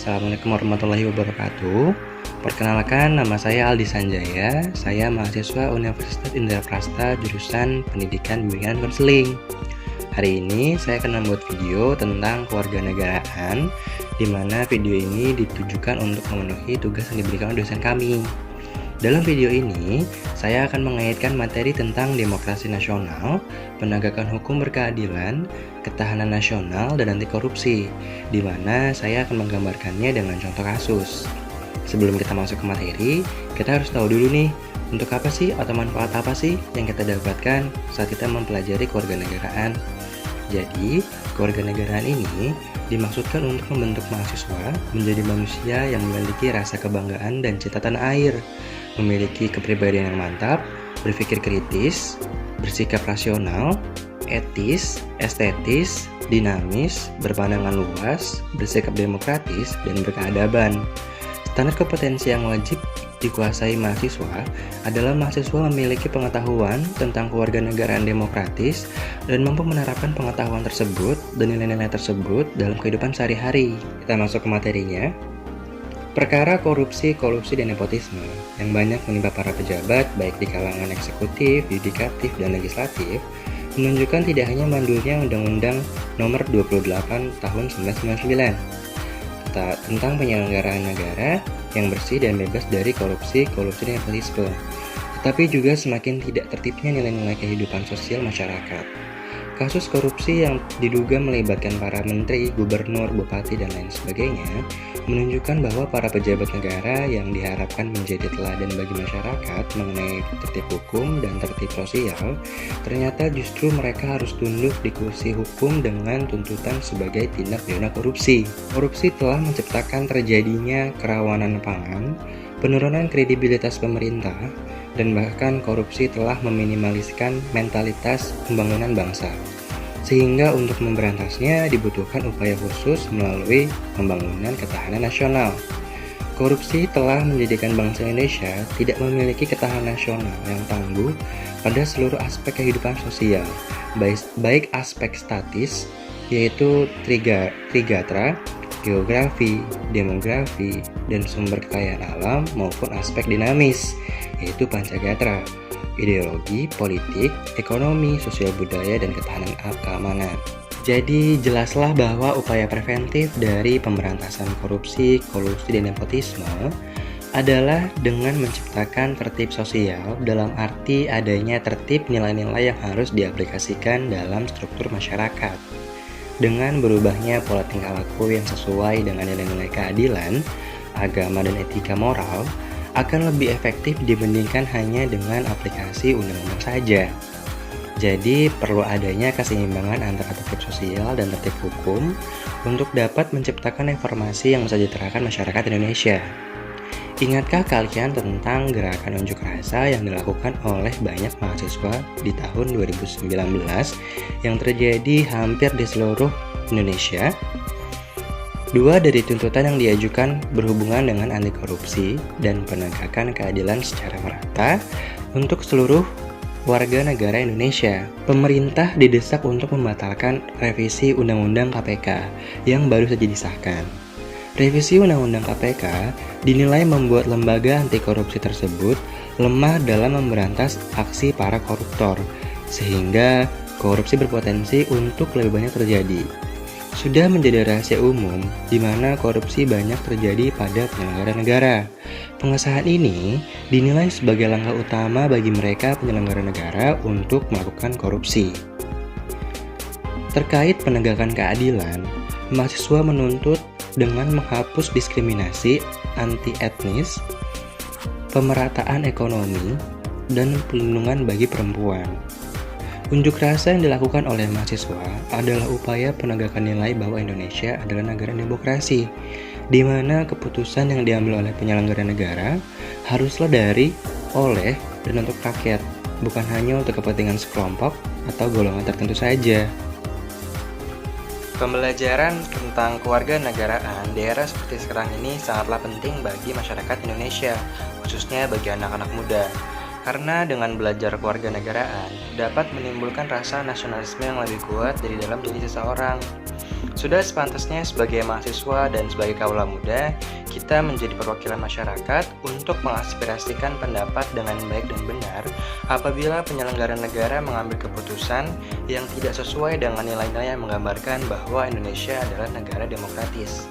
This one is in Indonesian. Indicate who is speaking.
Speaker 1: Assalamualaikum warahmatullahi wabarakatuh. Perkenalkan, nama saya Aldi Sanjaya. Saya mahasiswa Universitas Indraprasta jurusan Pendidikan Bimbingan Konseling. Hari ini saya akan membuat video tentang kewarganegaraan, di mana video ini ditujukan untuk memenuhi tugas yang diberikan oleh dosen kami. Dalam video ini, saya akan mengaitkan materi tentang demokrasi nasional, penegakan hukum berkeadilan, ketahanan nasional, dan anti korupsi, di mana saya akan menggambarkannya dengan contoh kasus. Sebelum kita masuk ke materi, kita harus tahu dulu nih, untuk apa sih atau manfaat apa sih yang kita dapatkan saat kita mempelajari kewarganegaraan. Jadi, kewarganegaraan ini dimaksudkan untuk membentuk mahasiswa menjadi manusia yang memiliki rasa kebanggaan dan cinta tanah air, memiliki kepribadian yang mantap, berpikir kritis, bersikap rasional, etis, estetis, dinamis, berpandangan luas, bersikap demokratis, dan berkeadaban. Standar kompetensi yang wajib dikuasai mahasiswa adalah mahasiswa memiliki pengetahuan tentang kewarganegaraan demokratis dan mampu menerapkan pengetahuan tersebut dan nilai-nilai tersebut dalam kehidupan sehari-hari. Kita masuk ke materinya. Perkara korupsi, kolusi, dan nepotisme yang banyak menimpa para pejabat baik di kalangan eksekutif, yudikatif, dan legislatif menunjukkan tidak hanya mandulnya Undang-Undang Nomor 28 Tahun 1999 tentang penyelenggaraan negara yang bersih dan bebas dari korupsi, kolusi, dan nepotisme, tetapi juga semakin tidak tertibnya nilai-nilai kehidupan sosial masyarakat. Kasus korupsi yang diduga melibatkan para menteri, gubernur, bupati, dan lain sebagainya menunjukkan bahwa para pejabat negara yang diharapkan menjadi teladan bagi masyarakat mengenai tertib hukum dan tertib sosial, ternyata justru mereka harus tunduk di kursi hukum dengan tuntutan sebagai tindak pidana korupsi. Korupsi telah menciptakan terjadinya kerawanan pangan, penurunan kredibilitas pemerintah, dan bahkan korupsi telah meminimaliskan mentalitas pembangunan bangsa. Sehingga untuk memberantasnya dibutuhkan upaya khusus melalui pembangunan ketahanan nasional. Korupsi telah menjadikan bangsa Indonesia tidak memiliki ketahanan nasional yang tangguh pada seluruh aspek kehidupan sosial, baik aspek statis, yaitu trigatra, geografi, demografi, dan sumber kekayaan alam, maupun aspek dinamis, yaitu pancagatra, ideologi, politik, ekonomi, sosial budaya, dan ketahanan keamanan. Jadi jelaslah bahwa upaya preventif dari pemberantasan korupsi, kolusi, dan nepotisme adalah dengan menciptakan tertib sosial dalam arti adanya tertib nilai-nilai yang harus diaplikasikan dalam struktur masyarakat. Dengan berubahnya pola tingkah laku yang sesuai dengan nilai-nilai keadilan, agama, dan etika moral akan lebih efektif dibandingkan hanya dengan aplikasi undang-undang saja. Jadi perlu adanya keseimbangan antara tertib sosial dan tertib hukum untuk dapat menciptakan reformasi yang mensejahterakan masyarakat Indonesia. Ingatkah kalian tentang gerakan unjuk rasa yang dilakukan oleh banyak mahasiswa di tahun 2019 yang terjadi hampir di seluruh Indonesia? Dua dari tuntutan yang diajukan berhubungan dengan anti korupsi dan penegakan keadilan secara merata untuk seluruh warga negara Indonesia. Pemerintah didesak untuk membatalkan revisi Undang-Undang KPK yang baru saja disahkan. Revisi Undang-Undang KPK dinilai membuat lembaga anti korupsi tersebut lemah dalam memberantas aksi para koruptor, sehingga korupsi berpotensi untuk lebih banyak terjadi. Sudah menjadi rahasia umum di mana korupsi banyak terjadi pada penyelenggara negara. Pengesahan ini dinilai sebagai langkah utama bagi mereka penyelenggara negara untuk melakukan korupsi. Terkait penegakan keadilan, mahasiswa menuntut dengan menghapus diskriminasi anti etnis, pemerataan ekonomi, dan pelindungan bagi perempuan. Unjuk rasa yang dilakukan oleh mahasiswa adalah upaya penegakan nilai bahwa Indonesia adalah negara demokrasi, di mana keputusan yang diambil oleh penyelenggara negara haruslah dari, oleh, dan untuk rakyat, bukan hanya untuk kepentingan sekelompok atau golongan tertentu saja. Pembelajaran tentang kewarganegaraan di era seperti sekarang ini sangatlah penting bagi masyarakat Indonesia, khususnya bagi anak-anak muda. Karena dengan belajar kewarganegaraan dapat menimbulkan rasa nasionalisme yang lebih kuat dari dalam diri seseorang. Sudah sepantasnya sebagai mahasiswa dan sebagai kaula muda, kita menjadi perwakilan masyarakat untuk mengaspirasikan pendapat dengan baik dan benar apabila penyelenggara negara mengambil keputusan yang tidak sesuai dengan nilai-nilai yang menggambarkan bahwa Indonesia adalah negara demokratis.